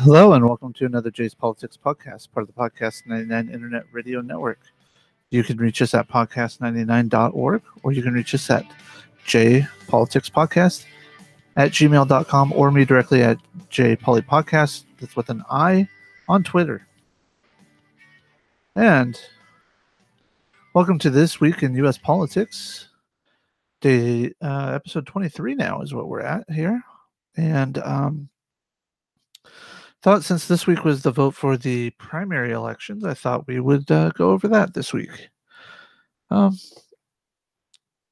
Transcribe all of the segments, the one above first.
Hello and welcome to another Jay's Politics podcast, part of the Podcast 99 Internet Radio Network. You can reach us at podcast99.org or you can reach us at jpoliticspodcast at gmail.com or me directly at jpolypodcast, that's with an I, on Twitter. And welcome to This Week in U.S. Politics. Episode 23 now is what we're at here. And thought since this week was the vote for the primary elections, I thought we would go over that this week. A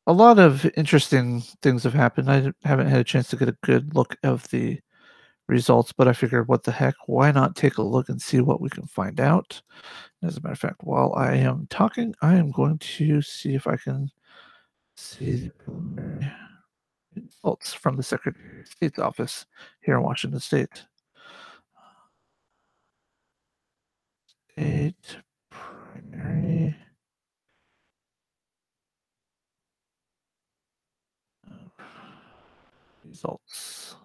lot of interesting things have happened. I haven't had a chance to get a good look of the results, but I figured, what the heck, why not take a look and see what we can find out? As a matter of fact, while I am talking, I am going to see if I can see the results from the Secretary of State's office here in Washington State. State primary results.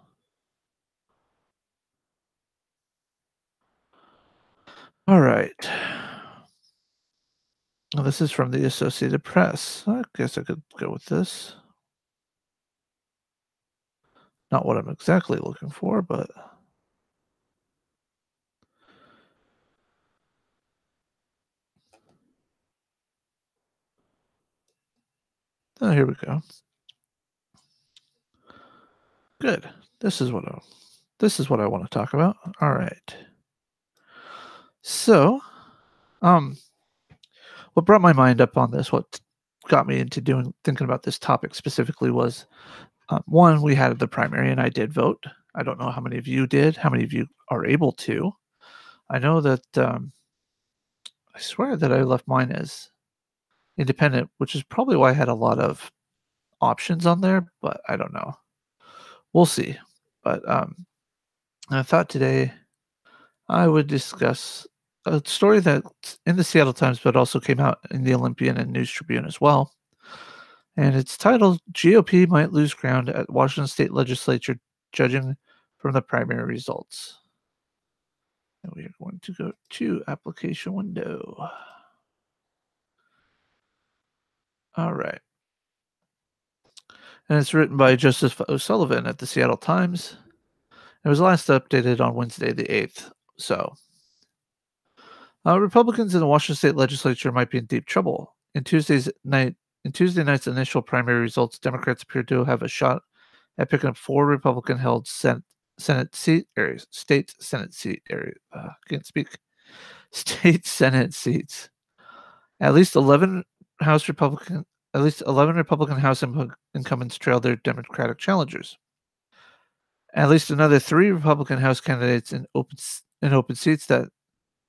All right. Well, this is from the Associated Press. I guess I could go with this. Not what I'm exactly looking for, but oh, here we go. Good. This is what I want to talk about. All right. So, what brought my mind up on this, what got me into thinking about this topic specifically was, one, we had the primary and I did vote. I don't know how many of you did, how many of you are able to. I know that I swear that I left mine as independent, which is probably why I had a lot of options on there, but I don't know. We'll see. But I thought today I would discuss a story that's in the Seattle Times, but also came out in the Olympian and News Tribune as well. And it's titled, GOP Might Lose Ground at Washington State Legislature Judging from the Primary Results. And we are going to go to application window. All right. And it's written by Joseph O'Sullivan at the Seattle Times. It was last updated on Wednesday the 8th. So, Republicans in the Washington State Legislature might be in deep trouble. In Tuesday night's initial primary results, Democrats appeared to have a shot at picking up 4 Republican-held state Senate seat areas. State Senate seats. At least 11 Republican House incumbents trailed their Democratic challengers. At least another 3 Republican House candidates in open seats that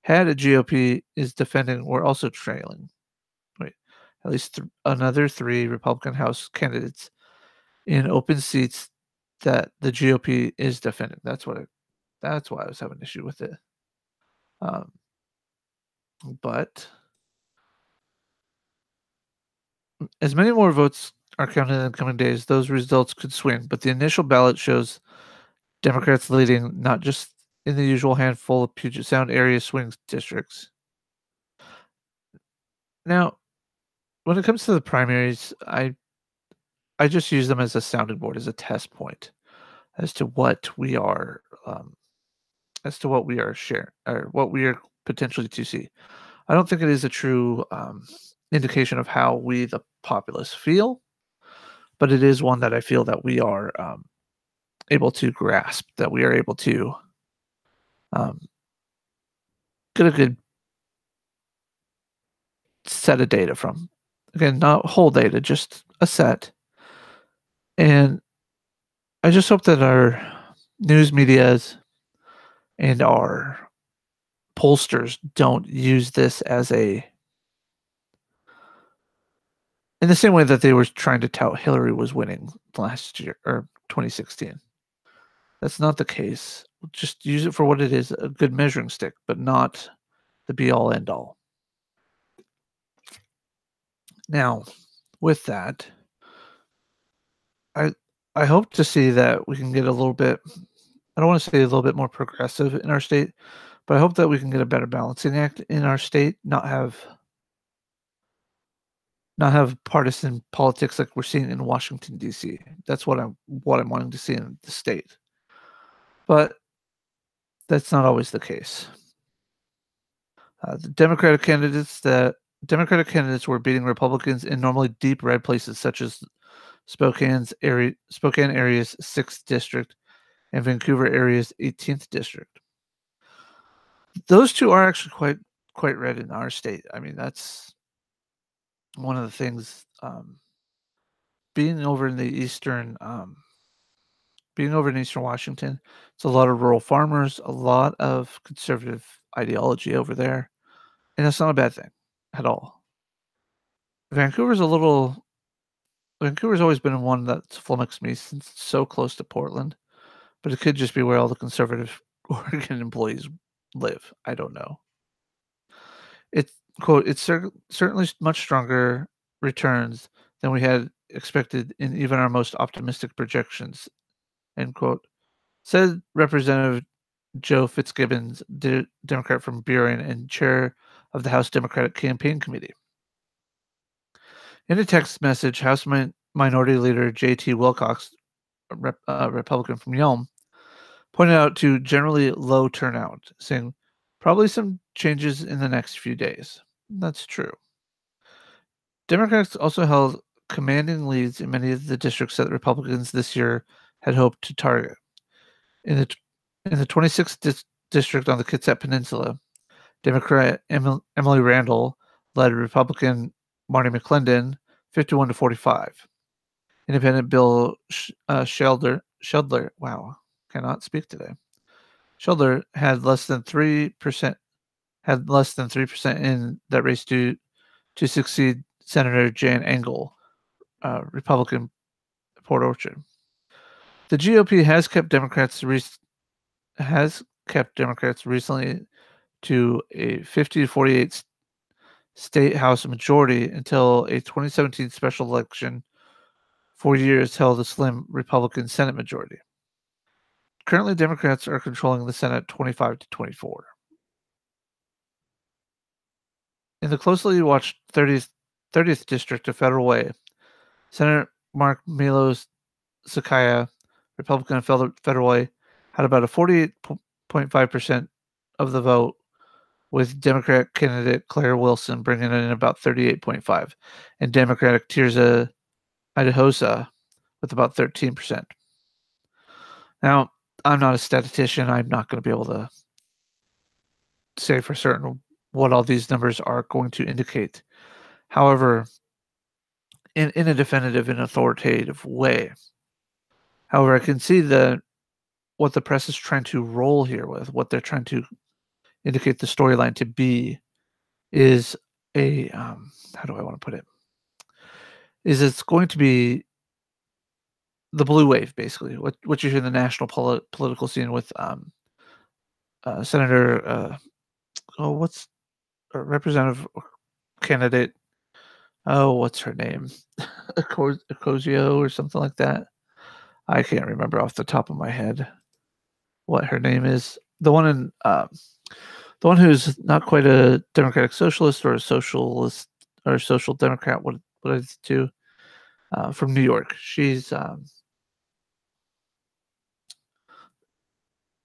had a GOP is defending were also trailing. At least another 3 Republican House candidates in open seats that the GOP is defending. That's why I was having an issue with it. But as many more votes are counted in the coming days, those results could swing. But the initial ballot shows Democrats leading, not just in the usual handful of Puget Sound area swing districts. Now, when it comes to the primaries, I just use them as a sounding board, as a test point, as to what we are, sharing, or what we are potentially to see. I don't think it is a true indication of how we, the populace, feel, but it is one that I feel that we are able to grasp, that we are able to get a good set of data from. Again, not whole data, just a set. And I just hope that our news medias and our pollsters don't use this as in the same way that they were trying to tout Hillary was winning last year, or 2016. That's not the case. Just use it for what it is, a good measuring stick, but not the be-all, end-all. Now, with that, I hope to see that we can get a little bit I don't want to say a little bit more progressive in our state, but I hope that we can get a better balancing act in our state, not have partisan politics like we're seeing in Washington D.C. That's what I'm wanting to see in the state. But that's not always the case. The Democratic candidates were beating Republicans in normally deep red places such as Spokane area's 6th district and Vancouver area's 18th district. Those two are actually quite red in our state. I mean, that's one of the things. Being over in the being over in Eastern Washington, it's a lot of rural farmers, a lot of conservative ideology over there, and that's not a bad thing at all. Vancouver's a little Vancouver's always been one that's flummoxed me since it's so close to Portland, but it could just be where all the conservative Oregon employees live. I don't know. It quote, "It's certainly much stronger returns than we had expected in even our most optimistic projections," end quote, said Representative Joe Fitzgibbons, Democrat from Burien and chair of the House Democratic Campaign Committee. In a text message, House Minority Leader J.T. Wilcox, a Republican from Yelm, pointed out to generally low turnout, saying, "Probably some changes in the next few days." That's true. Democrats also held commanding leads in many of the districts that Republicans this year had hoped to target. In the 26th district on the Kitsap Peninsula, Democrat Emily Randall led Republican Marty McClendon 51 to 45. Independent Bill Sheldler, wow, cannot speak today. Sheldler had less than 3% in that race to succeed Senator Jan Engel, Republican Port Orchard. The GOP has kept Democrats recently to a 50 to 48 state House majority until a 2017 special election 4 years held a slim Republican Senate majority. Currently, Democrats are controlling the Senate 25 to 24. In the closely watched 30th District of Federal Way, Senator Mark Milos Sakaya, Republican of Federal Way, had about a 48.5% of the vote, with Democratic candidate Claire Wilson bringing in about 38.5, and Democratic Tirza Idahosa with about 13%. Now, I'm not a statistician. I'm not going to be able to say for certain what all these numbers are going to indicate. However, in a definitive and authoritative way. However, I can see what the press is trying to roll here with, what they're trying to indicate the storyline to be, is a how do I want to put it? Is it's going to be the blue wave, basically. What you hear in the national political scene with Senator what's Representative candidate? Oh, what's her name? Ocasio or something like that. I can't remember off the top of my head what her name is. The one who's not quite a democratic socialist or a socialist or a social democrat. What is it too? From New York. She's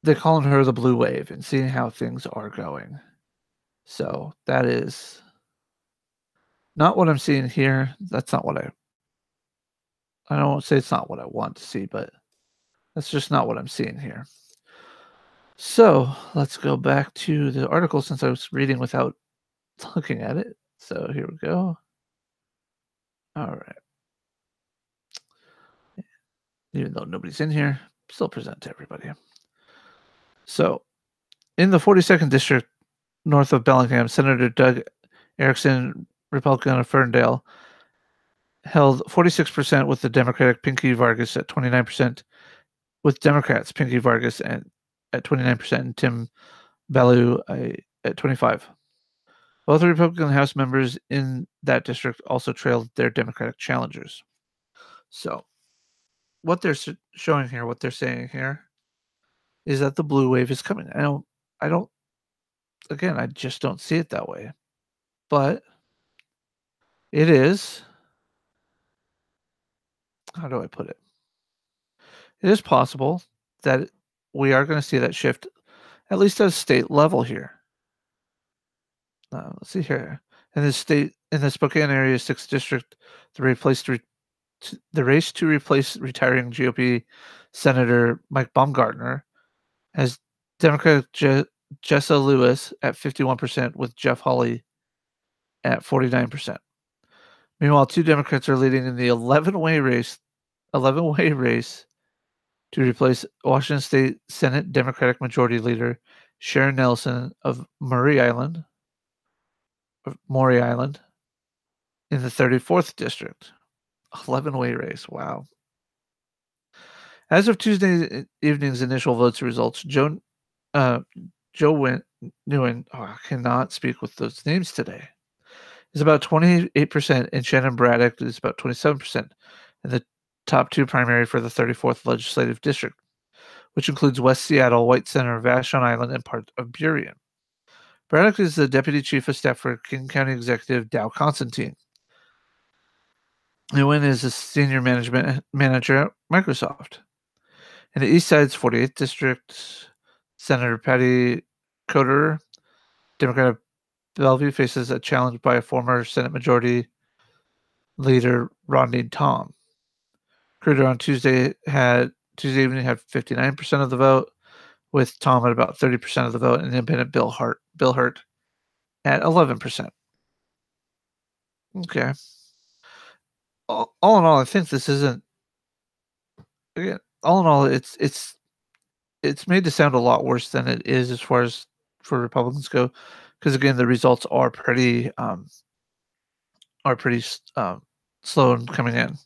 they're calling her the blue wave and seeing how things are going. So that is not what I'm seeing here. That's not what I don't say it's not what I want to see, but that's just not what I'm seeing here. So let's go back to the article since I was reading without looking at it. So here we go. All right. Even though nobody's in here, still present to everybody. So in the 42nd district north of Bellingham, Senator Doug Erickson, Republican of Ferndale, held 46% with the Democratic Pinky Vargas at 29%, with Democrats Pinky Vargas at 29% and Tim Ballew at 25%. Both Republican House members in that district also trailed their Democratic challengers. So what they're showing here, what they're saying here, is that the blue wave is coming. I don't, again, I just don't see it that way. But it is, how do I put it? It is possible that we are going to see that shift, at least at a state level here. Let's see here. In the Spokane area, 6th district, the race to replace retiring GOP Senator Mike Baumgartner has Democrat Jessa Lewis at 51% with Jeff Hawley at 49%. Meanwhile, two Democrats are leading in the 11-way race to replace Washington State Senate Democratic Majority Leader Sharon Nelson of Maury Island in the 34th district. 11-way race. Wow. As of Tuesday evening's initial votes results, Joe Nguyen, I cannot speak with those names today, is about 28%, and Shannon Braddock is about 27% in the top two primary for the 34th legislative district, which includes West Seattle, White Center, Vashon Island, and part of Burien. Braddock is the deputy chief of staff for King County Executive Dow Constantine. Nguyen is a senior management manager at Microsoft. In the East Side's 48th district, Senator Patty Coder, Democrat of Bellevue, faces a challenge by a former Senate Majority Leader Rodney Tom. Coder on Tuesday evening had 59% of the vote, with Tom at about 30% of the vote, and independent Bill Hurt at 11%. Okay. All in all, I think this isn't. Again, all in all, it's made to sound a lot worse than it is as far as for Republicans go, because again, the results are pretty slow in coming in.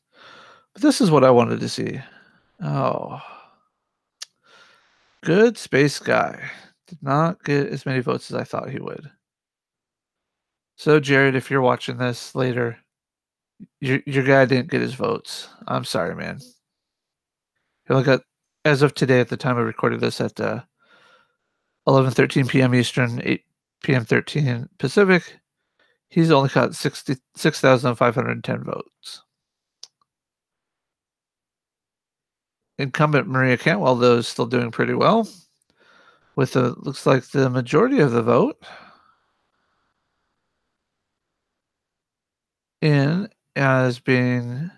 But this is what I wanted to see. Oh, good space guy did not get as many votes as I thought he would. So Jared, if you're watching this later, your guy didn't get his votes. I'm sorry, man. He only got, as of today, at the time I recorded this at 11:13 p.m. Eastern, 8 p.m. 13 Pacific, he's only got 66,510 votes. Incumbent Maria Cantwell, though, is still doing pretty well, with looks like the majority of the vote in as being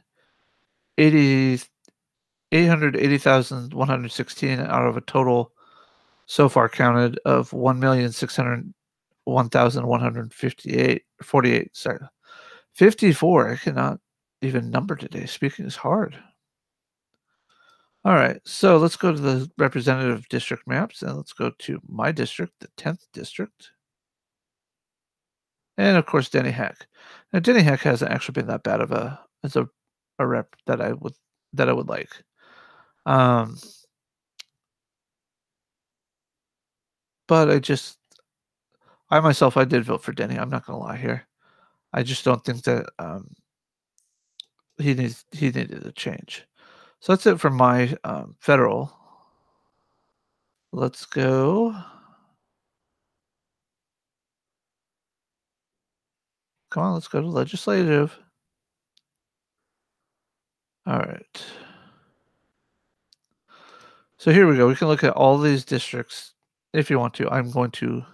880,116 out of a total so far counted of 1,601,148. Sorry, 54. I cannot even number today. Speaking is hard. All right, so let's go to the representative district maps, and let's go to my district, the 10th district. And of course, Denny Heck. Now, Denny Heck hasn't actually been that bad of a rep that I would like. But I myself, I did vote for Denny. I'm not gonna lie here. I just don't think that he needed a change. So that's it for my federal. Let's go. Come on, let's go to legislative. All right. So here we go. We can look at all these districts if you want to. I'm going to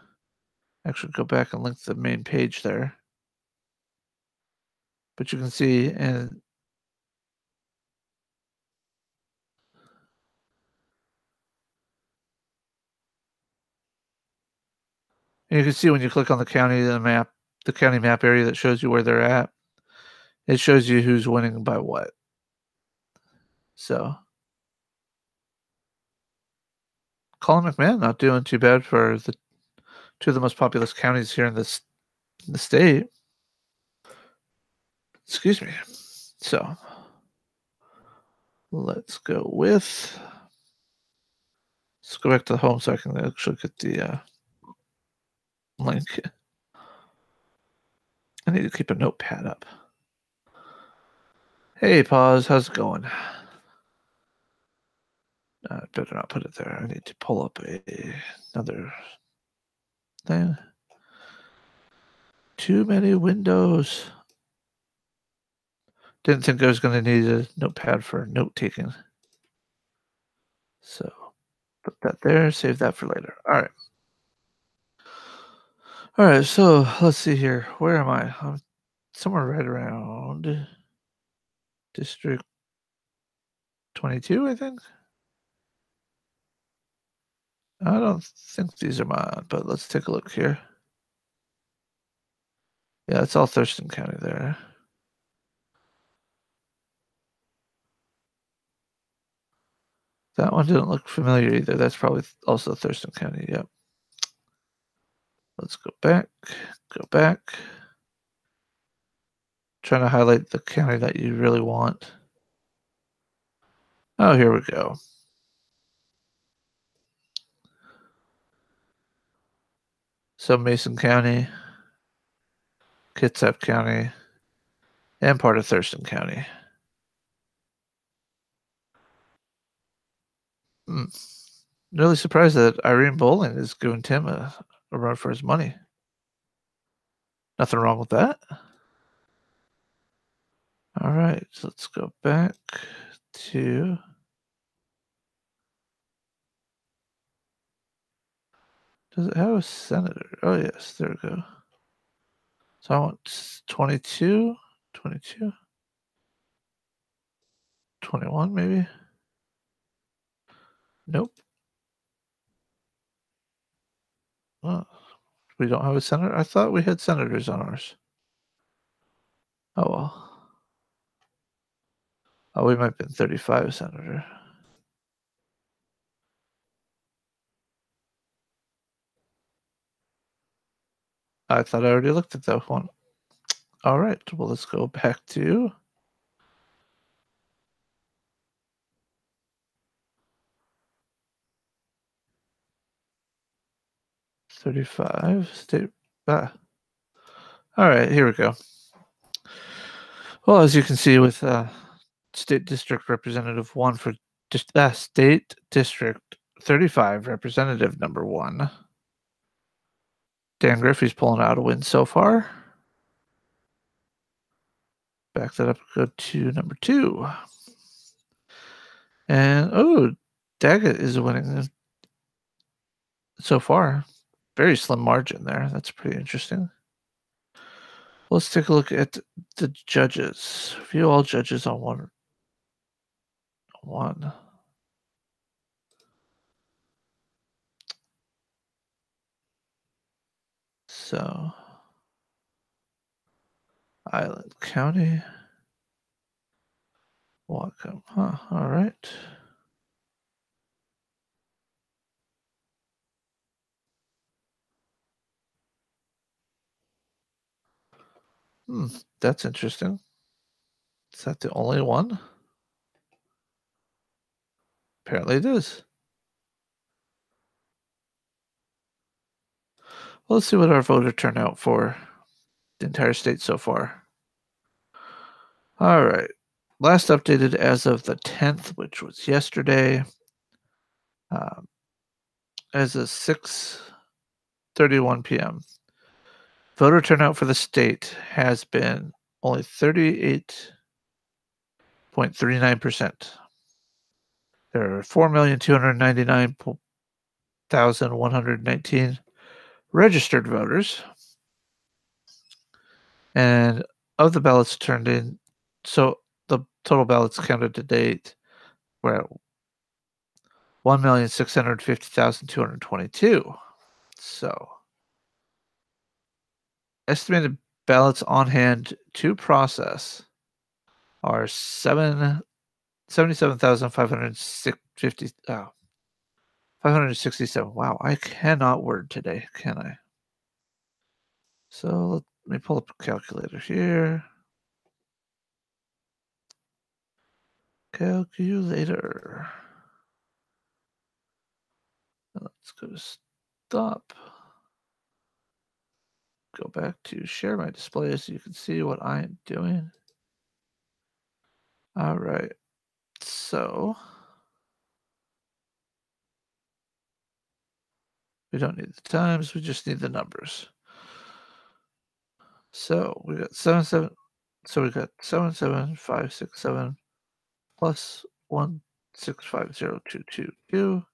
actually go back and link the main page there. But you can see, and you can see when you click on the county map area that shows you where they're at, it shows you who's winning by what. So Colin McMahon not doing too bad for the two of the most populous counties here in the state. Excuse me. So let's go with. Let's go back to the home so I can actually get the link. I need to keep a notepad up. Hey, Pause, how's it going? I better not put it there. I need to pull up another thing. Too many windows. Didn't think I was going to need a notepad for note taking. So put that there, save that for later. All right. All right, so let's see here. Where am I? I'm somewhere right around District 22, I think. I don't think these are mine, but let's take a look here. Yeah, it's all Thurston County there. That one didn't look familiar either. That's probably also Thurston County. Yep. Let's go back. Go back. Trying to highlight the county that you really want. Oh, here we go. So Mason County, Kitsap County, and part of Thurston County. Really surprised that Irene Bowling is giving Tim a run for his money. Nothing wrong with that. All right, so let's go back to does it have a senator? Oh, yes, there we go. So I want 22, 22, 21 maybe? Nope. Oh, we don't have a senator? I thought we had senators on ours. Oh, well. Oh, we might have been 35 senator. I thought I already looked at that one. All right, well, let's go back to 35 state. All right, here we go. Well, as you can see with State District Representative 1 for State District 35, Representative number 1, Dan Griffey's pulling out a win so far. Back that up, go to number 2. And, oh, Daggett is winning so far. Very slim margin there. That's pretty interesting. Let's take a look at the judges. View all judges on one. So, Island County. Welcome. Huh, all right. That's interesting. Is that the only one? Apparently it is. Well, let's see what our voter turnout for the entire state so far. All right. Last updated as of the 10th, which was yesterday. As of 6:31 p.m. Voter turnout for the state has been only 38.39%. There are 4,299,119 registered voters. And of the ballots turned in, so the total ballots counted to date were at 1,650,222. So estimated ballots on hand to process are 567. Wow, I cannot word today, can I? So let me pull up a calculator here. Calculator. Let's go to stop. Go back to share my display so you can see what I am doing. All right. So We don't need the times, we just need the numbers. So we got 7, 7. So we got 77567 plus 1650222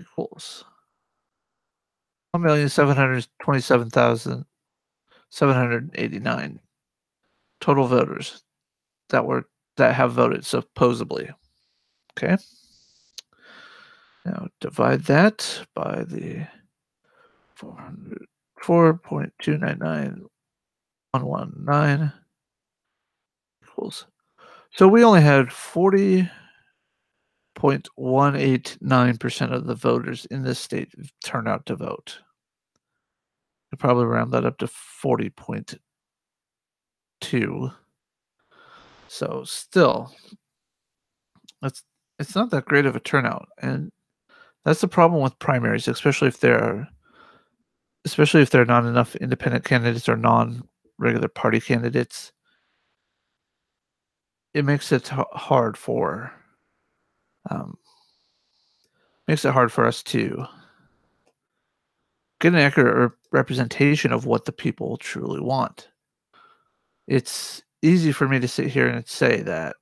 equals 1,727,789 total voters that have voted supposedly. Okay. Now divide that by the 404.299,119 equals. So we only had 40.189% of the voters in this state turn out to vote. You'd probably round that up to 40.2. So still, it's not that great of a turnout, and that's the problem with primaries, especially if there are not enough independent candidates or non-regular party candidates. It makes it hard for us to get an accurate representation of what the people truly want. It's easy for me to sit here and say that,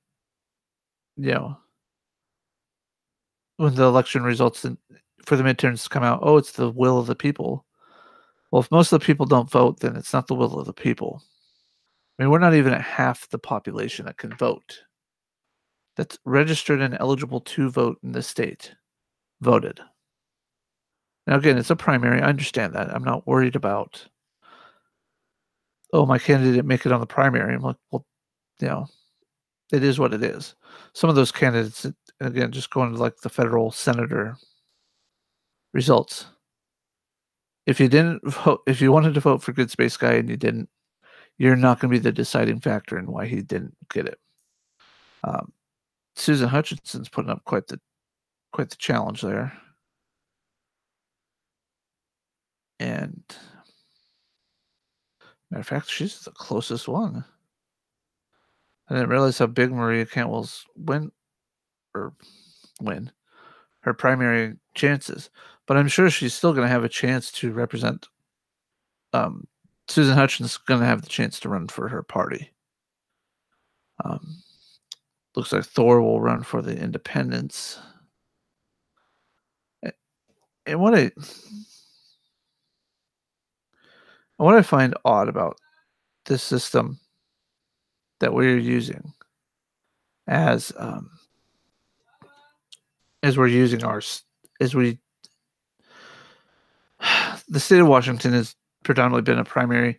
you know, when the election results for the midterms come out, oh, it's the will of the people. Well, if most of the people don't vote, then it's not the will of the people. I mean, we're not even at half the population that can vote. That's registered and eligible to vote in the state voted. Now, again, it's a primary. I understand that. I'm not worried about, oh, my candidate didn't make it on the primary. I'm like, well, you know, it is what it is. Some of those candidates, again, just going to like the federal senator results. If you didn't vote, if you wanted to vote for Good Space Guy and you didn't, you're not going to be the deciding factor in why he didn't get it. Susan Hutchinson's putting up quite the challenge there, and matter of fact, she's the closest one. I didn't realize how big Maria Cantwell's win her primary chances, but I'm sure she's still going to have a chance to represent. Susan Hutchinson's going to have the chance to run for her party. Looks like Thor will run for the independents. And what I find odd about this system that we're using as we're using ours, the state of Washington has predominantly been a primary.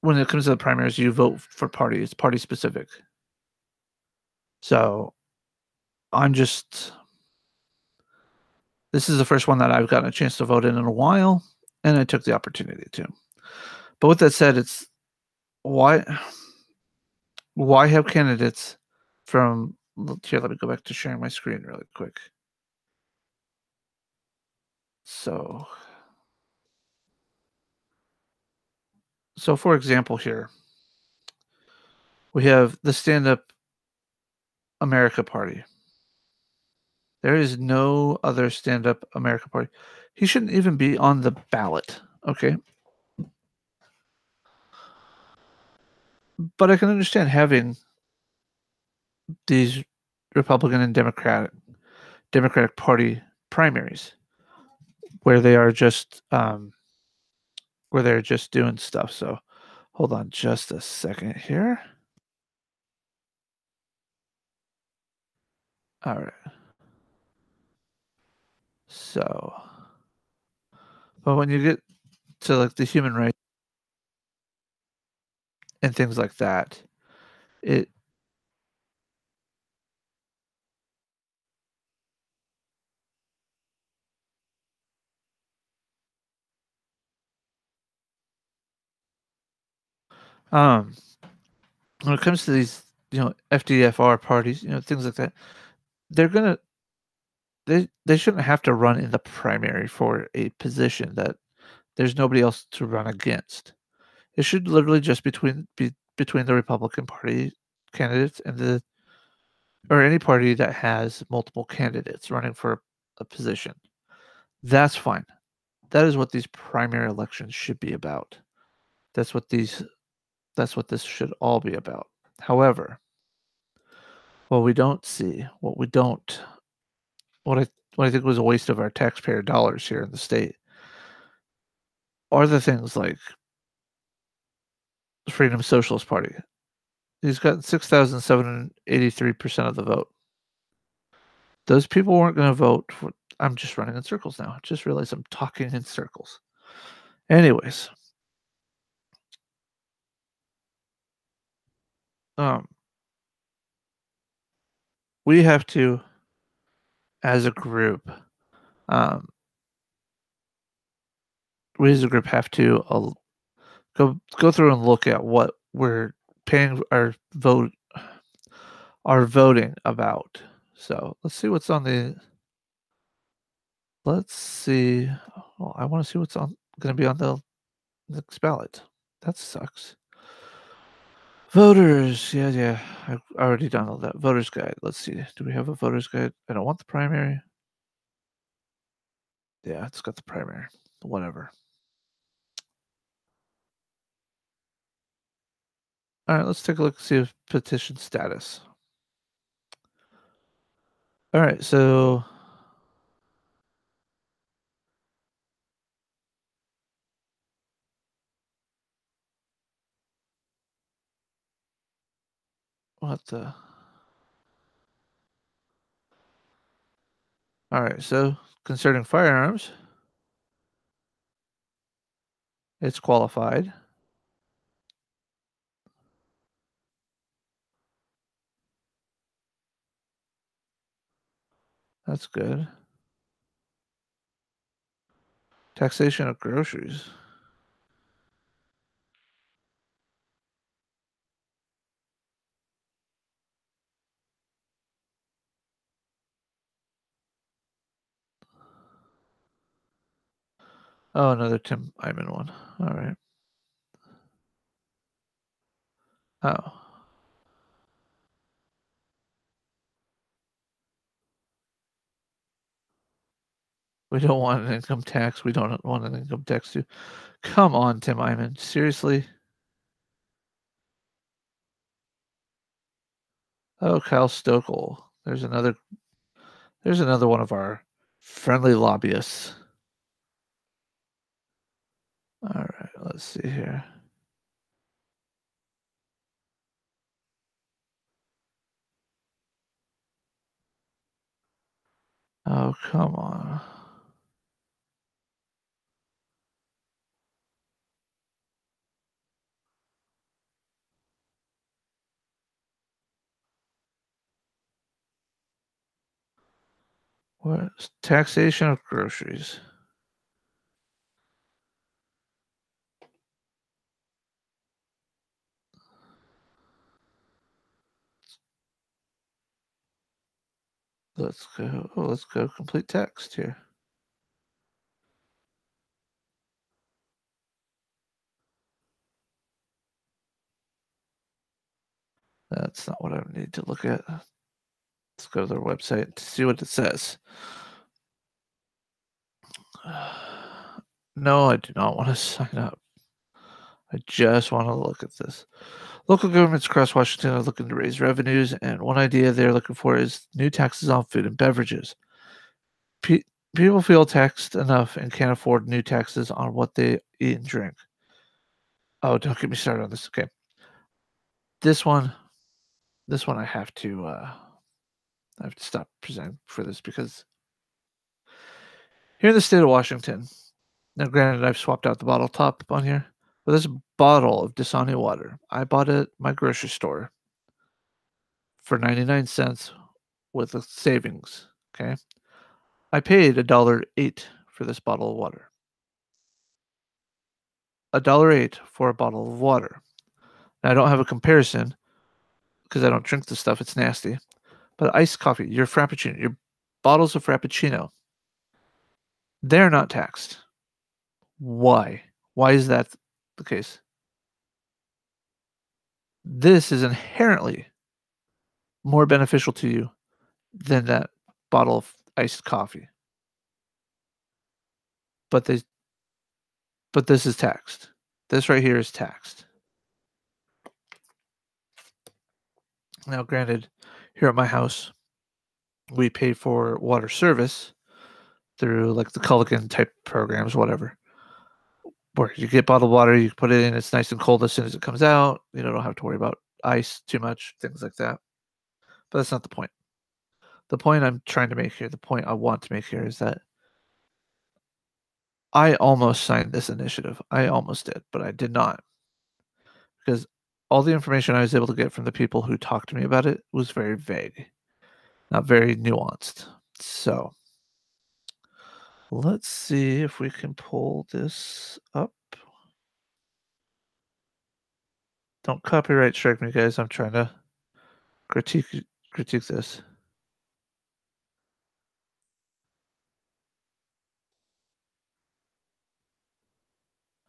When it comes to the primaries, you vote for party. It's party specific. So this is the first one that I've gotten a chance to vote in a while, and I took the opportunity to. But with that said, it's why have candidates from here? Let me go back to sharing my screen really quick. So for example, here we have the Stand Up America Party. There is no other Stand Up America Party. He shouldn't even be on the ballot. Okay. But I can understand having these Republican and Democratic Party primaries where they are just doing stuff. So hold on just a second here. All right. So, but when you get to like the human rights and things like that, it when it comes to these, FDFR parties, things like that, they shouldn't have to run in the primary for a position that there's nobody else to run against. It should literally just be between the Republican Party candidates and or any party that has multiple candidates running for a position. That's fine. That is what these primary elections should be about. That's what these that's what this should all be about. However, what we don't see, what we don't what I what I think was a waste of our taxpayer dollars here in the state are the things like the Freedom Socialist Party. He's gotten 6,783% of the vote. Those people weren't gonna vote for I'm just running in circles now. I just realized I'm talking in circles. Anyways, um, we have to, as a group, um, we as a group have to go through and look at what we're paying our voting about. So let's see what's on the. Let's see. Well, I want to see what's on going to be on the next ballot. That sucks. Voters, yeah, yeah. I've already done all that. Voters guide. Let's see. Do we have a voters guide? I don't want the primary. Yeah, it's got the primary. Whatever. All right, let's take a look and see if petition status. All right, so what the? All right, so concerning firearms, it's qualified. That's good. Taxation of groceries. Oh, another Tim Eyman one. All right. Oh, we don't want an income tax. We don't want an income tax too. Come on, Tim Eyman. Seriously? Oh, Kyle Stokel. There's another one of our friendly lobbyists. All right, let's see here. Oh, come on. What taxation of groceries? Let's go. Oh, let's go complete text here. That's not what I need to look at. Let's go to their website to see what it says. No, I do not want to sign up. I just want to look at this. Local governments across Washington are looking to raise revenues, and one idea they're looking for is new taxes on food and beverages. Pe- People feel taxed enough and can't afford new taxes on what they eat and drink. Oh, don't get me started on this. Okay, this one, this one, I have to stop presenting for this because here in the state of Washington, now granted, I've swapped out the bottle top on here, but this bottle of Dasani water, I bought it at my grocery store for 99 cents with a savings. Okay. I paid $1.08 for this bottle of water. $1.08 for a bottle of water. Now, I don't have a comparison because I don't drink the stuff. It's nasty. But iced coffee, your Frappuccino, your bottles of Frappuccino, they're not taxed. Why? Why is that the case? This is inherently more beneficial to you than that bottle of iced coffee. but this is taxed. This right here is taxed. Now, granted, here at my house, we pay for water service through like the Culligan type programs, whatever, where you get bottled water, you put it in, it's nice and cold as soon as it comes out. You don't have to worry about ice too much, things like that. But that's not the point. The point I'm trying to make here, the point I want to make here is that I almost signed this initiative. I almost did, but I did not. Because all the information I was able to get from the people who talked to me about it was very vague, not very nuanced. So let's see if we can pull this up. Don't copyright strike me, guys. I'm trying to critique this.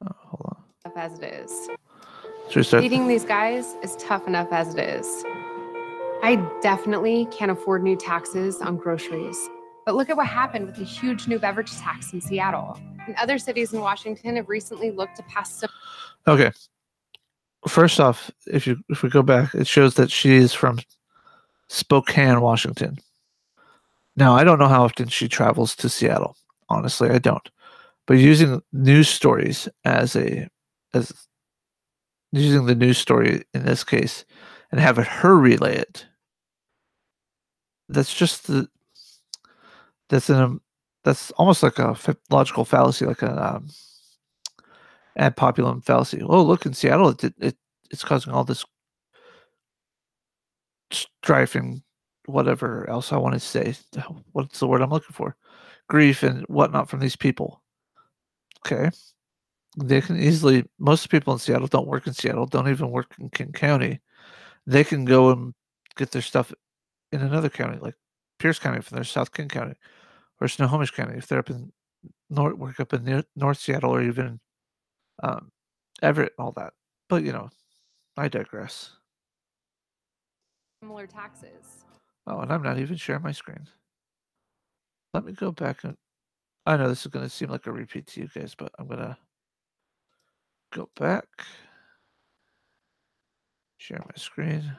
Oh, hold on. As it is. Should we start? Feeding these guys is tough enough as it is. I definitely can't afford new taxes on groceries. But look at what happened with the huge new beverage tax in Seattle. And other cities in Washington have recently looked to pass some. Okay. First off, if we go back, it shows that she is from Spokane, Washington. Now, I don't know how often she travels to Seattle. Honestly, I don't. But using news stories as using the news story in this case and having her relay it, that's almost like a logical fallacy, like an ad populum fallacy. Oh, look, in Seattle, it's causing all this strife and whatever else I want to say. What's the word I'm looking for? Grief and whatnot from these people. Okay. They can easily, most people in Seattle don't work in Seattle, don't even work in King County. They can go and get their stuff in another county, like Pierce County if they're South King County, or Snohomish County if they're up in work up in North Seattle, or even Everett and all that. But I digress. Similar taxes. Oh, and I'm not even sharing my screen. Let me go back and I know this is going to seem like a repeat to you guys, but I'm going to go back, share my screen.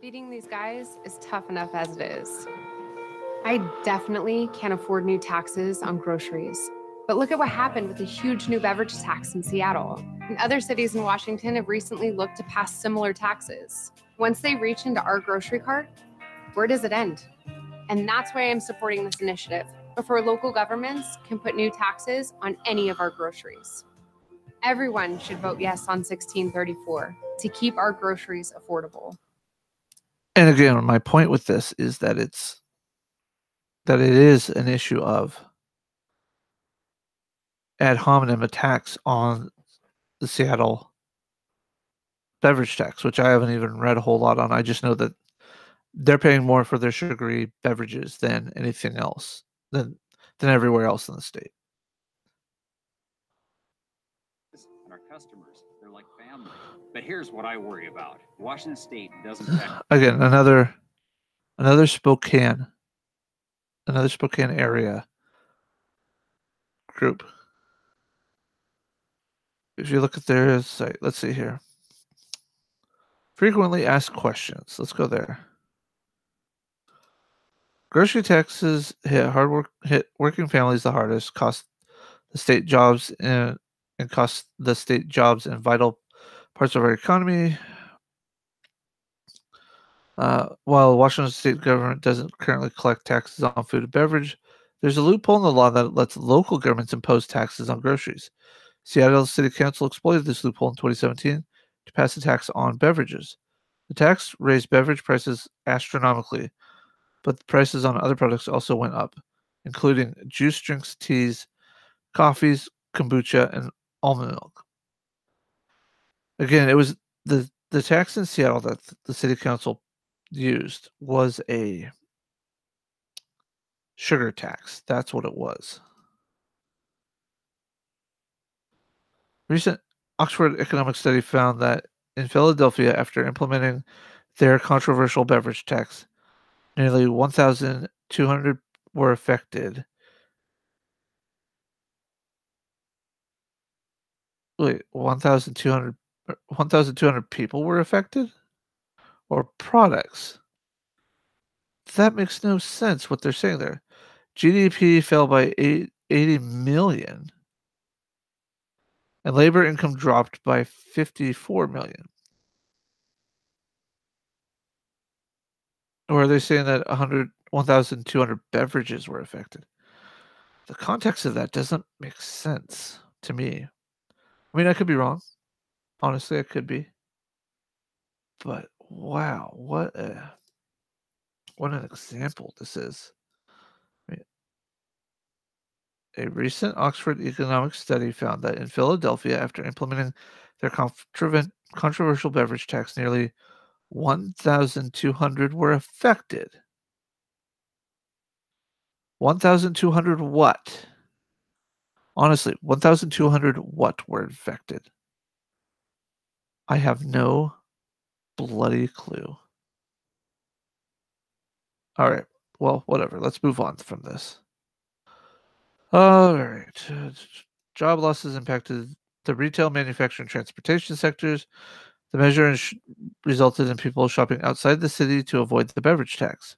Feeding these guys is tough enough as it is. I definitely can't afford new taxes on groceries. But look at what happened with the huge new beverage tax in Seattle. And other cities in Washington have recently looked to pass similar taxes. Once they reach into our grocery cart, where does it end? And that's why I'm supporting this initiative, before local governments can put new taxes on any of our groceries. Everyone should vote yes on 1634 to keep our groceries affordable. And again, my point with this is that it is an issue of ad hominem attacks on the Seattle beverage tax, which I haven't even read a whole lot on. I just know that they're paying more for their sugary beverages than anything else, than everywhere else in the state. And our customers, they're like family. But here's what I worry about. Washington State doesn't again, another Spokane area group. If you look at their site, let's see here. Frequently asked questions. Let's go there. Grocery taxes hit working families the hardest, cost the state jobs and cost the state jobs in vital parts of our economy. While Washington state government doesn't currently collect taxes on food and beverage, there's a loophole in the law that lets local governments impose taxes on groceries. Seattle City Council exploited this loophole in 2017 to pass a tax on beverages. The tax raised beverage prices astronomically, but the prices on other products also went up, including juice drinks, teas, coffees, kombucha, and almond milk. Again, it was the tax in Seattle that the city council used was a sugar tax. That's what it was. Recent Oxford economic study found that in Philadelphia, after implementing their controversial beverage tax, nearly 1,200 were affected, Wait, 1,200 people were affected? Or products? That makes no sense what they're saying there. GDP fell by 80 million, and labor income dropped by 54 million. Or are they saying that 1,200 beverages were affected? The context of that doesn't make sense to me. I mean, I could be wrong. Honestly, I could be. But wow, what an example this is. I mean, a recent Oxford economic study found that in Philadelphia, after implementing their controversial beverage tax, nearly 1,200 were affected. 1,200 what? Honestly, 1,200 what were infected? I have no bloody clue. All right. Well, whatever. Let's move on from this. All right. Job losses impacted the retail, manufacturing, and transportation sectors. The measure resulted in people shopping outside the city to avoid the beverage tax.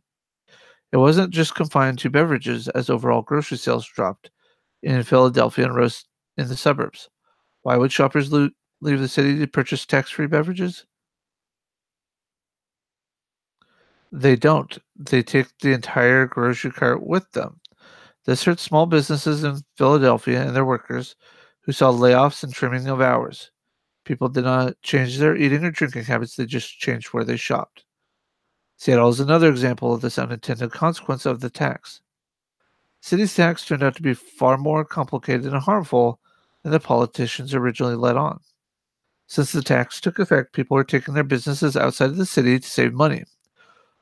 It wasn't just confined to beverages, as overall grocery sales dropped in Philadelphia and rose in the suburbs. Why would shoppers leave the city to purchase tax-free beverages? They don't. They take the entire grocery cart with them. This hurt small businesses in Philadelphia and their workers, who saw layoffs and trimming of hours. People did not change their eating or drinking habits, they just changed where they shopped. Seattle is another example of this unintended consequence of the tax. City's tax turned out to be far more complicated and harmful than the politicians originally let on. Since the tax took effect, people were taking their businesses outside of the city to save money.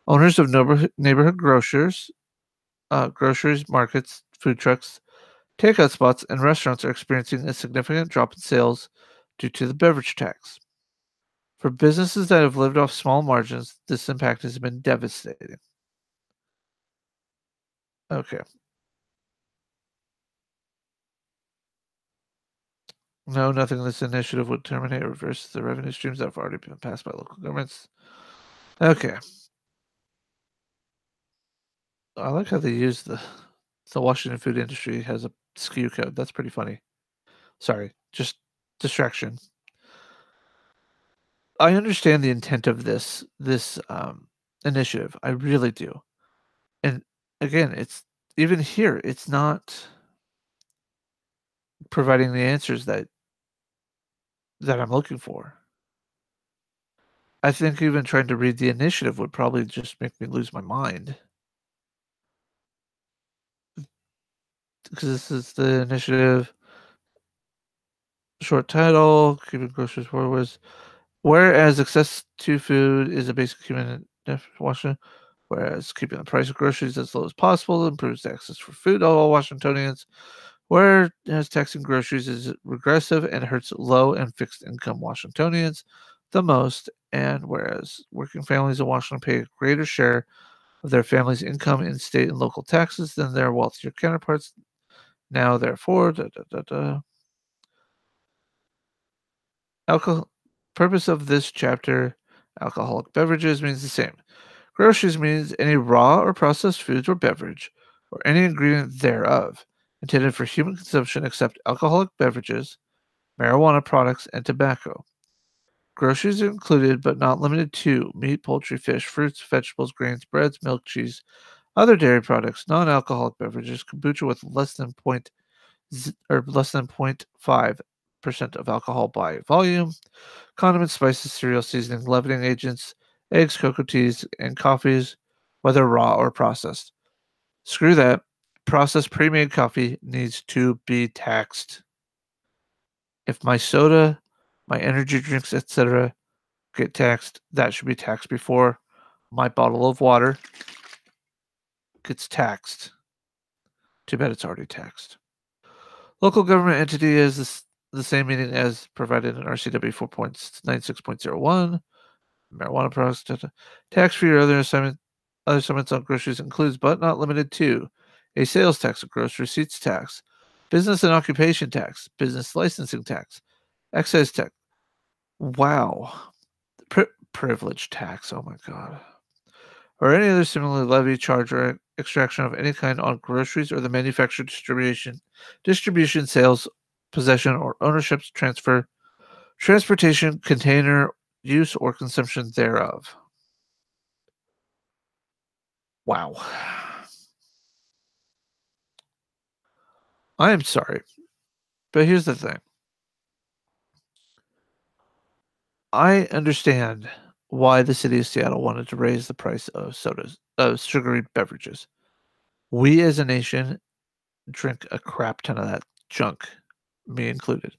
Owners of neighborhood groceries, markets, food trucks, takeout spots, and restaurants are experiencing a significant drop in sales due to the beverage tax. For businesses that have lived off small margins, this impact has been devastating. Okay. No, nothing in this initiative would terminate or reverse the revenue streams that have already been passed by local governments. Okay. I like how they use the Washington food industry has a SKU code. That's pretty funny. Sorry, just distraction. I understand the intent of this initiative. I really do. And again, it's even here, it's not providing the answers that I'm looking for. I think even trying to read the initiative would probably just make me lose my mind. Because this is the initiative short title, keeping groceries forward. Whereas access to food is a basic human Washington, whereas keeping the price of groceries as low as possible improves access for food to all Washingtonians. Whereas taxing groceries is regressive and hurts low and fixed income Washingtonians the most, and whereas working families in Washington pay a greater share of their family's income in state and local taxes than their wealthier counterparts. Now, therefore, purpose of this chapter, alcoholic beverages means the same. Groceries means any raw or processed foods or beverage, or any ingredient thereof, intended for human consumption except alcoholic beverages, marijuana products, and tobacco. Groceries are included but not limited to meat, poultry, fish, fruits, vegetables, grains, breads, milk, cheese, other dairy products, non-alcoholic beverages, kombucha with less than 0.5% of alcohol by volume, condiments, spices, cereal seasoning, leavening agents, eggs, cocoa teas, and coffees, whether raw or processed. Screw that. Processed pre-made coffee needs to be taxed. If my soda, my energy drinks, etc. get taxed, that should be taxed before my bottle of water gets taxed. Too bad it's already taxed. Local government entity is the same meaning as provided in RCW 4.96.01. Marijuana products, tax-free or other assignments on groceries includes, but not limited to, a sales tax, a gross receipts tax, business and occupation tax, business licensing tax, Excise tax. Wow. Privilege tax. Oh my god. Or any other similarly levy, charge, or extraction of any kind on groceries or the manufacture, distribution, sales, possession, or ownership, transfer, transportation, container, use, or consumption thereof. Wow. I am sorry, but here's the thing. I understand why the city of Seattle wanted to raise the price of sodas, of sugary beverages. We as a nation drink a crap ton of that junk, me included.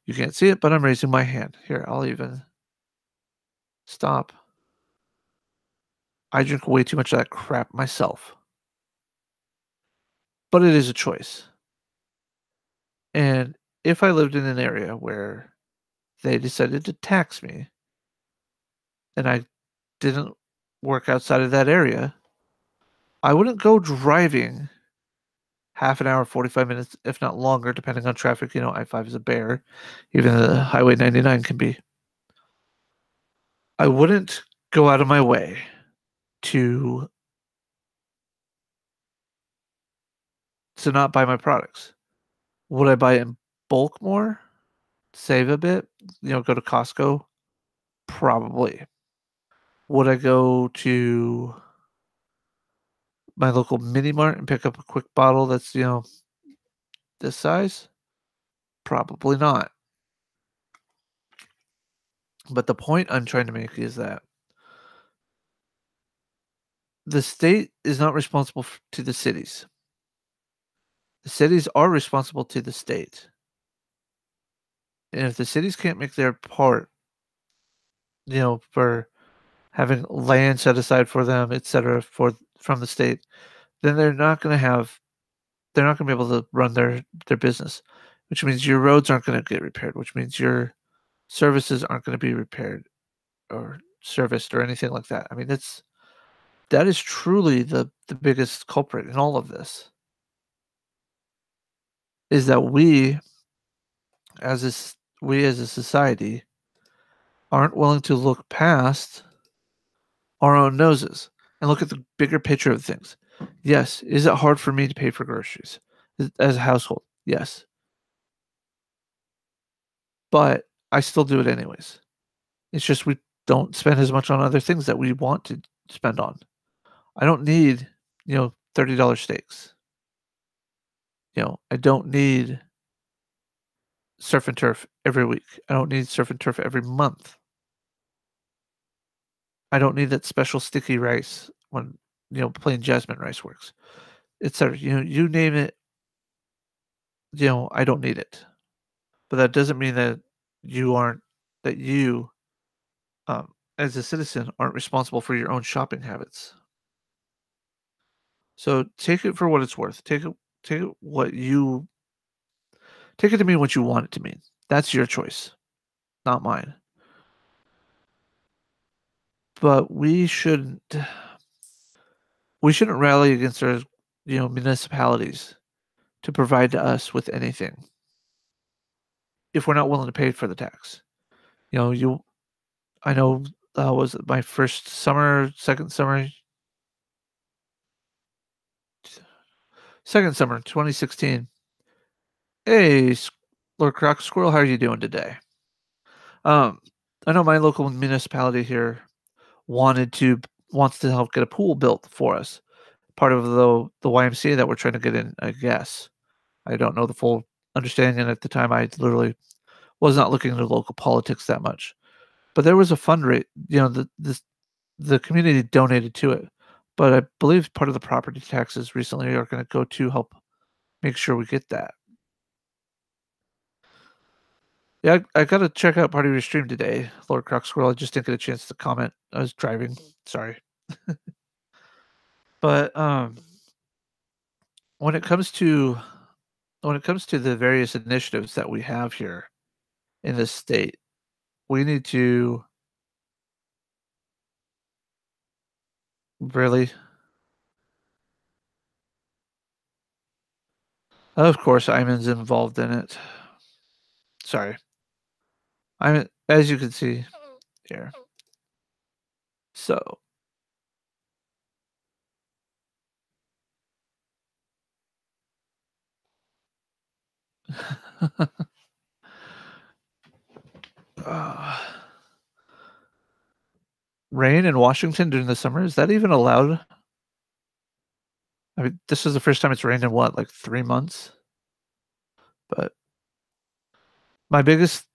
You can't see it, but I'm raising my hand. Here, I'll even stop. I drink way too much of that crap myself. But it is a choice. And if I lived in an area where they decided to tax me and I didn't work outside of that area, I wouldn't go driving half an hour, 45 minutes, if not longer, depending on traffic. You know, I-5 is a bear. Even the Highway 99 can be. I wouldn't go out of my way to not buy my products. Would I buy in bulk more? Save a bit? You know, go to Costco? Probably. Would I go to my local mini mart and pick up a quick bottle that's, you know, this size? Probably not. But the point I'm trying to make is that the state is not responsible to the cities. The cities are responsible to the state. And if the cities can't make their part, you know, for having land set aside for them, etc., from the state, then they're not going to be able to run their business, which means your roads aren't going to get repaired, which means your services aren't going to be repaired or serviced or anything like that. I mean, that is truly the biggest culprit in all of this, is that we as a society aren't willing to look past our own noses and look at the bigger picture of things. Yes, is it hard for me to pay for groceries as a household? Yes. But I still do it anyways. It's just we don't spend as much on other things that we want to spend on. I don't need, you know, $30 steaks. You know, I don't need surf and turf every week. I don't need surf and turf every month. I don't need that special sticky rice when, you know, plain jasmine rice works, etc. You know, you name it, you know, I don't need it. But that doesn't mean that you aren't that you, as a citizen, aren't responsible for your own shopping habits. So take it for what it's worth. Take it what you take it to mean what you want it to mean. That's your choice, not mine. But we shouldn't rally against our, you know, municipalities to provide to us with anything if we're not willing to pay for the tax. You know, I know, was it my first summer, second summer, 2016. Hey, Lord Croc Squirrel, how are you doing today? Um, I know my local municipality here wants to help get a pool built for us. Part of the YMCA that we're trying to get in, I guess. I don't know the full understanding, and at the time I literally was not looking into local politics that much. But there was a fundraiser, you know, the community donated to it. But I believe part of the property taxes recently are going to go to help make sure we get that. Yeah, I gotta check out part of your stream today, Lord Croc Squirrel. I just didn't get a chance to comment. I was driving. Sorry. But when it comes to the various initiatives that we have here in this state, we need to really, of course, Iman's involved in it. Sorry. I mean, as you can see here. So uh, rain in Washington during the summer, is that even allowed? I mean, this is the first time it's rained in what, like 3 months? But my biggest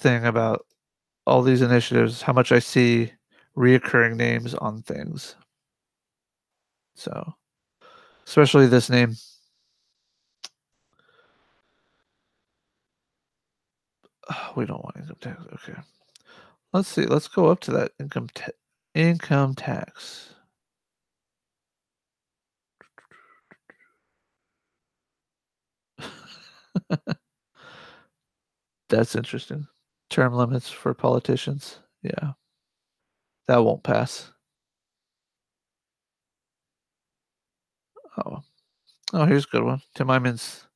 thing about all these initiatives, how much I see reoccurring names on things. So, especially this name. We don't want income tax. Okay. Let's see. Let's go up to that income tax. That's interesting. Term limits for politicians. Yeah. That won't pass. Oh. Oh, here's a good one. Tim Eyman's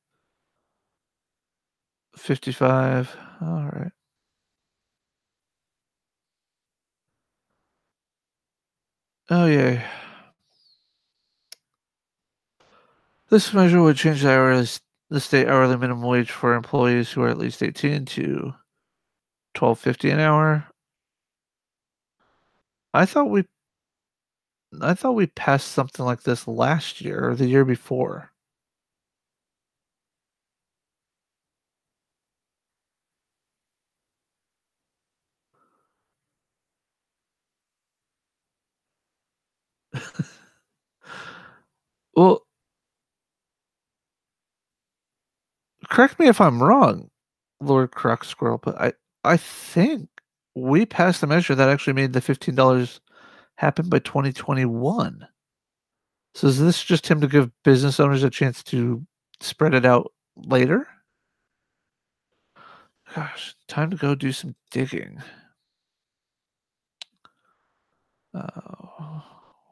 55. All right. Oh, yeah. This measure would change the state hourly minimum wage for employees who are at least 18 to $12.50 an hour. I thought we passed something like this last year or the year before. Well, correct me if I'm wrong, Lord Croc Squirrel, but I think we passed a measure that actually made the $15 happen by 2021. So is this just him to give business owners a chance to spread it out later? Gosh, time to go do some digging.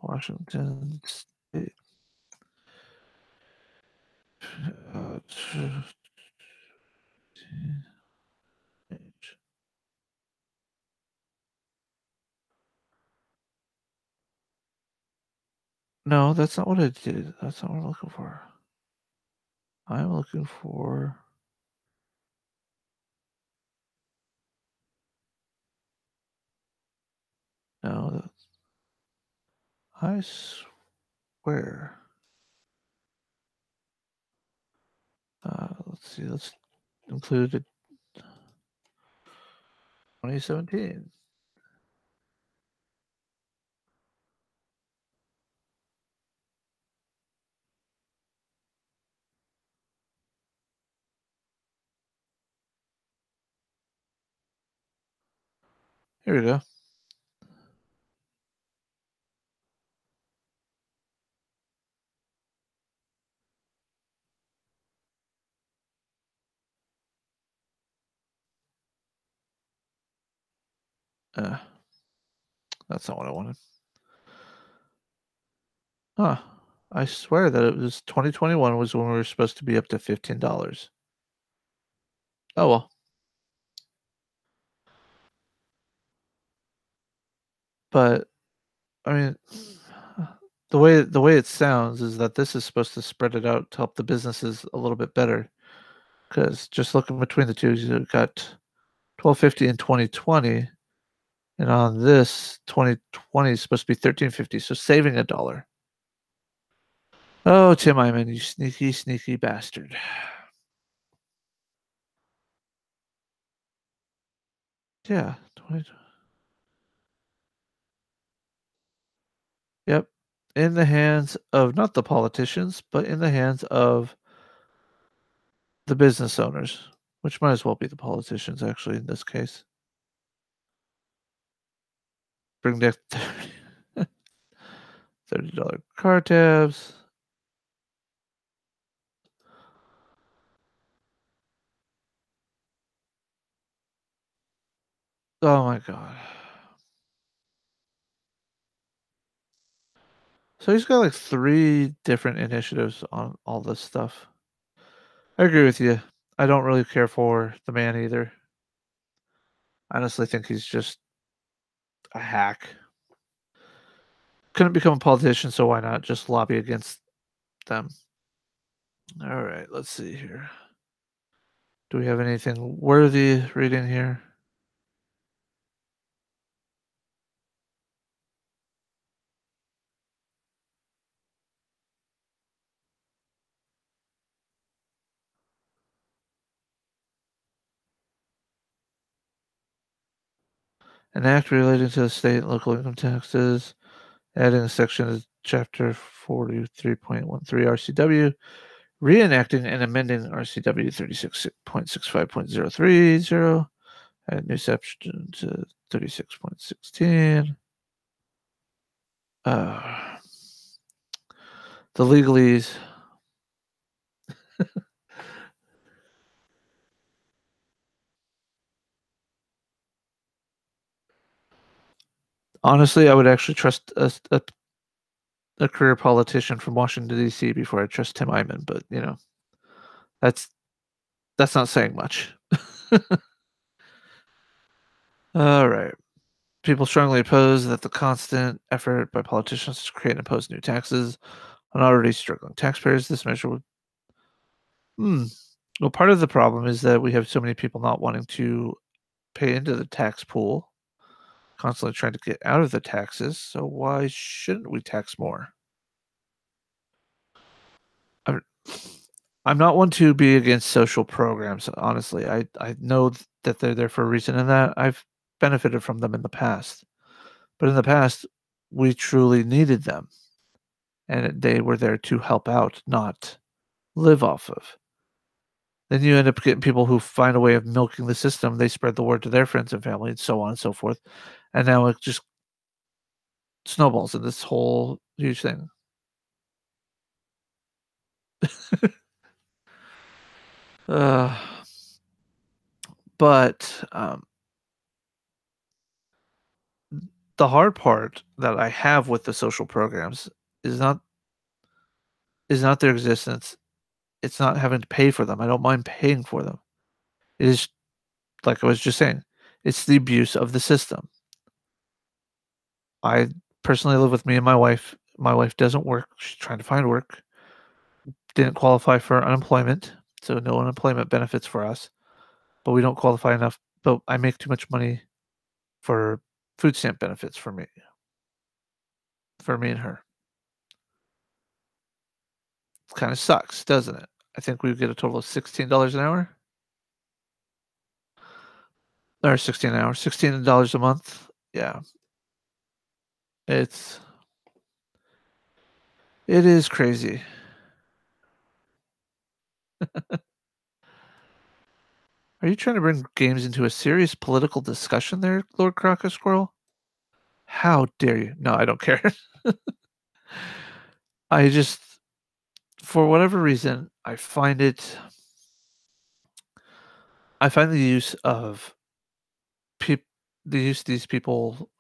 Washington State. No, that's not what I did. That's not what I'm looking for. I'm looking for. No, that's. I swear. Let's see. Let's include it. 2017. Here we go. That's not what I wanted. Huh. I swear that it was 2021 was when we were supposed to be up to $15. Oh well. But I mean, the way it sounds is that this is supposed to spread it out to help the businesses a little bit better. Because just looking between the two, you've got 12.50 in 2020, and on this 2020 is supposed to be 13.50, so saving $1. Oh, Tim Eyman, you sneaky, sneaky bastard. Yeah, 20. Yep. In the hands of not the politicians, but in the hands of the business owners, which might as well be the politicians, actually, in this case. Bring back $30 car tabs. Oh my god. So he's got like 3 different initiatives on all this stuff. I agree with you. I don't really care for the man either. I honestly think he's just a hack. Couldn't become a politician, so why not just lobby against them? All right, let's see here. Do we have anything worthy reading here? An act relating to the state and local income taxes, adding a section to Chapter 43.13 RCW, reenacting and amending RCW 36.65.030, add new section to 36.16. The legalese. Honestly, I would actually trust a career politician from Washington D.C. before I trust Tim Eyman, but you know, that's not saying much. All right. People strongly oppose that the constant effort by politicians to create and impose new taxes on already struggling taxpayers. This measure would. Well, part of the problem is that we have so many people not wanting to pay into the tax pool, constantly trying to get out of the taxes. So why shouldn't we tax more? I'm not one to be against social programs, honestly. I know that they're there for a reason and that I've benefited from them in the past. But in the past, we truly needed them, and they were there to help out, not live off of. Then you end up getting people who find a way of milking the system. They spread the word to their friends and family and so on and so forth. And now it just snowballs in this whole huge thing. Uh, but the hard part that I have with the social programs is not their existence. It's not having to pay for them. I don't mind paying for them. It is like I was just saying, it's the abuse of the system. I personally live with me and my wife. My wife doesn't work. She's trying to find work. Didn't qualify for unemployment, so no unemployment benefits for us. But we don't qualify enough. But I make too much money for food stamp benefits for me and her. Kind of sucks, doesn't it? I think we get a total of $16 an hour. Or 16 an hour, $16 a month. Yeah. It is crazy. Are you trying to bring games into a serious political discussion there, Lord Crocus Squirrel? How dare you? No, I don't care. I just, for whatever reason, I find the use of these people,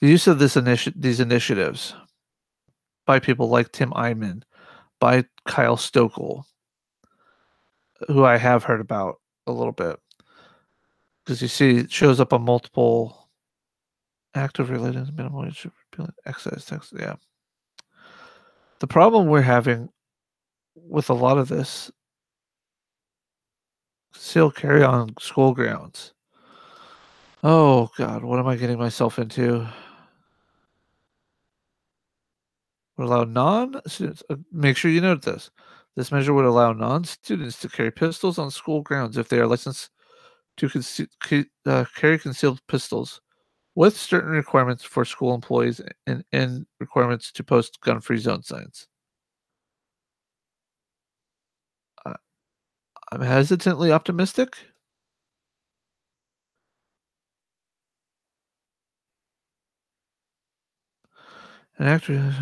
the use of these initiatives by people like Tim Eyman, by Kyle Stokel, who I have heard about a little bit, because you see it shows up on multiple active related to minimum wage excise tax. Yeah. The problem we're having with a lot of this still carry on school grounds. Oh God, what am I getting myself into? Would allow non-students. Make sure you note this. This measure would allow non-students to carry pistols on school grounds if they are licensed to carry concealed pistols, with certain requirements for school employees and requirements to post gun-free zone signs. I'm hesitantly optimistic. An actor.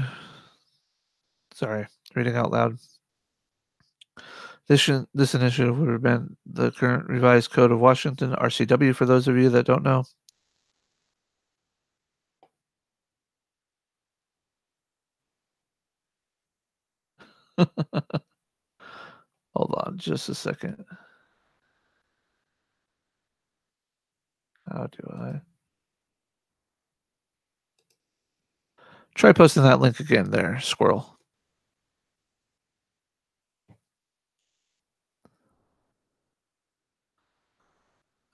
Sorry, reading out loud. This initiative would have been the current revised Code of Washington, RCW, for those of you that don't know. Hold on just a second. do I? Try posting that link again there, Squirrel.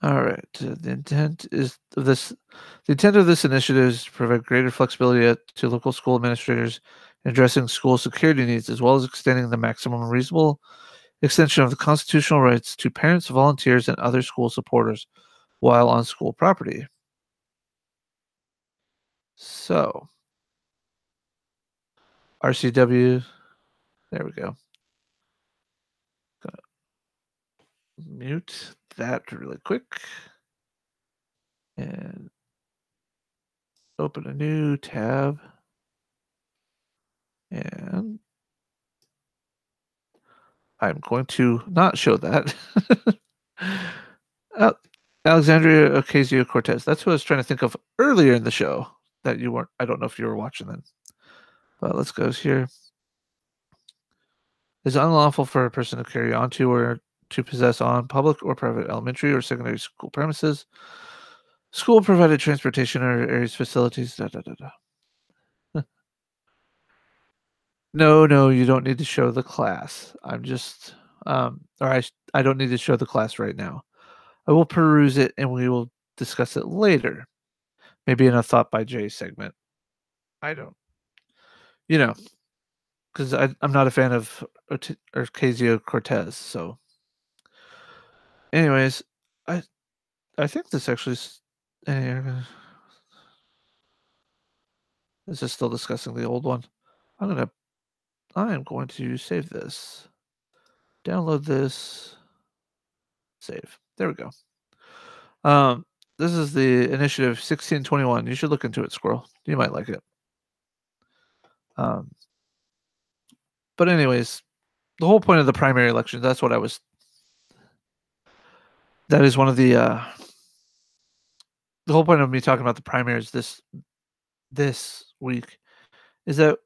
All right. The intent of this initiative is to provide greater flexibility to local school administrators in addressing school security needs, as well as extending the maximum reasonable extension of the constitutional rights to parents, volunteers, and other school supporters while on school property. So, RCW, there we go. Gonna mute that really quick and open a new tab. And I'm going to not show that. Alexandria Ocasio-Cortez. That's who I was trying to think of earlier in the show that you weren't. I don't know if you were watching then. But let's go here. It's unlawful for a person to carry onto or to possess on public or private elementary or secondary school premises, school provided transportation or areas facilities. No, you don't need to show the class. I'm just, I don't need to show the class right now. I will peruse it and we will discuss it later. Maybe in a Thought by Jay segment. I don't, because I'm not a fan of Ocasio-Cortez. So, anyways, I think this actually is. This is still discussing the old one. I am going to save this. Download this. Save. There we go. This is the initiative 1621. You should look into it, Squirrel. You might like it. But anyways, the whole point of the primary election, that is one of the whole point of me talking about the primaries this week is that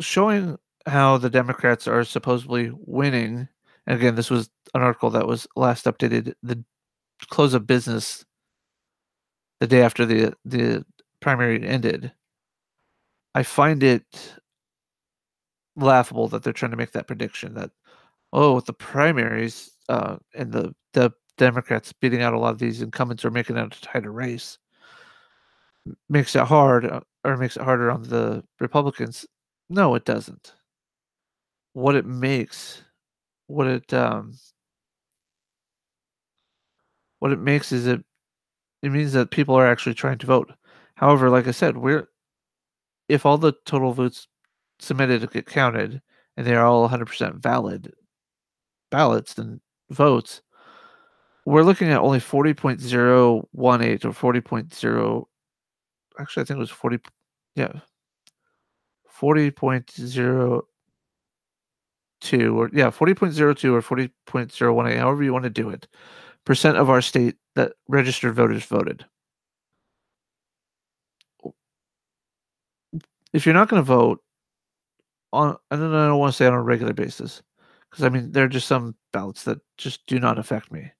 showing how the Democrats are supposedly winning. And again, this was an article that was last updated the close of business the day after the primary ended. I find it laughable that they're trying to make that prediction that, with the primaries and the Democrats beating out a lot of these incumbents or making it a tighter race makes it hard or makes it harder on the Republicans. No, it doesn't. What it makes is it means that people are actually trying to vote. However, like I said, if all the total votes submitted get counted and they are all 100% valid ballots and votes, we're looking at only 40.018 or 40.0. Actually, I think it was 40. Yeah, 40.02 or 40.02 or 40.018. However you want to do it. Percent of our state that registered voters voted. If you're not going to vote on, and then I don't want to say on a regular basis, because I mean there are just some ballots that just do not affect me,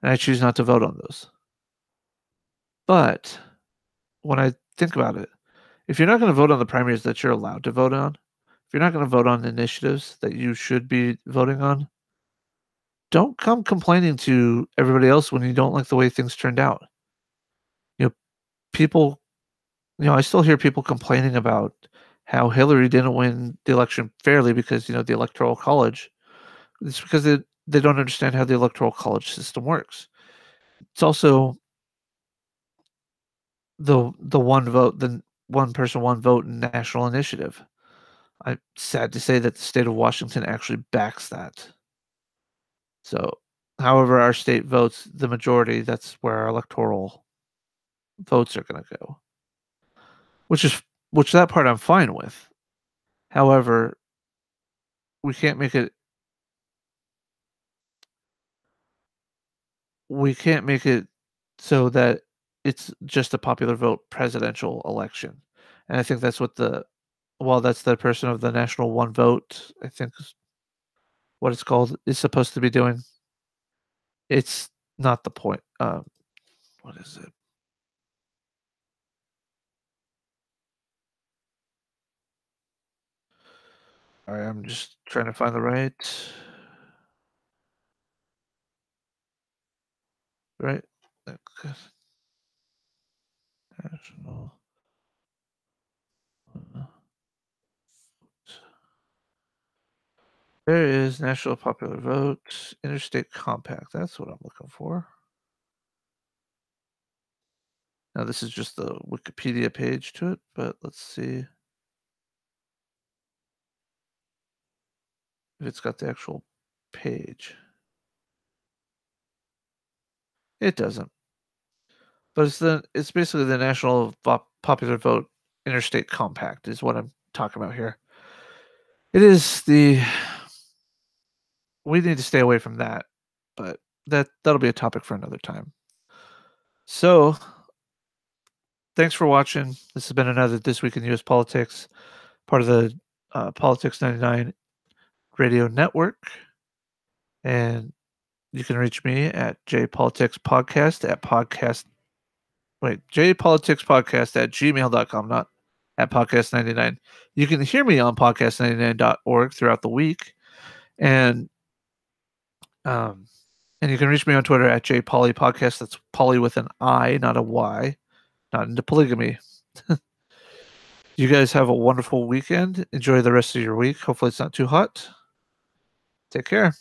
and I choose not to vote on those. But when I think about it, if you're not going to vote on the primaries that you're allowed to vote on, if you're not going to vote on initiatives that you should be voting on, don't come complaining to everybody else when you don't like the way things turned out. People, I still hear people complaining about how Hillary didn't win the election fairly because, the Electoral College. It's because they don't understand how the Electoral College system works. It's also the one vote, the one person, one vote national initiative. I'm sad to say that the state of Washington actually backs that. So, however our state votes the majority, that's where our electoral votes are going to go. Which that part I'm fine with. However, we can't make it so that it's just a popular vote presidential election. And I think that's what that's the person of the national one vote, I think is what it's called, is supposed to be doing. It's not the point. What is it? All right, I'm just trying to find the right okay. National. There is National Popular Vote, Interstate Compact. That's what I'm looking for. Now, this is just the Wikipedia page to it, but let's see if it's got the actual page. It doesn't. But it's basically the National Popular Vote Interstate Compact is what I'm talking about here. It is we need to stay away from that, but that'll be a topic for another time. So, thanks for watching. This has been another This Week in U.S. Politics, part of the Politics 99 radio network. And you can reach me at jpoliticspodcast at jpoliticspodcast@gmail.com, not at podcast99. You can hear me on podcast99.org throughout the week. And you can reach me on Twitter at jpolypodcast. That's poly with an I, not a Y. Not into polygamy. You guys have a wonderful weekend. Enjoy the rest of your week. Hopefully it's not too hot. Take care.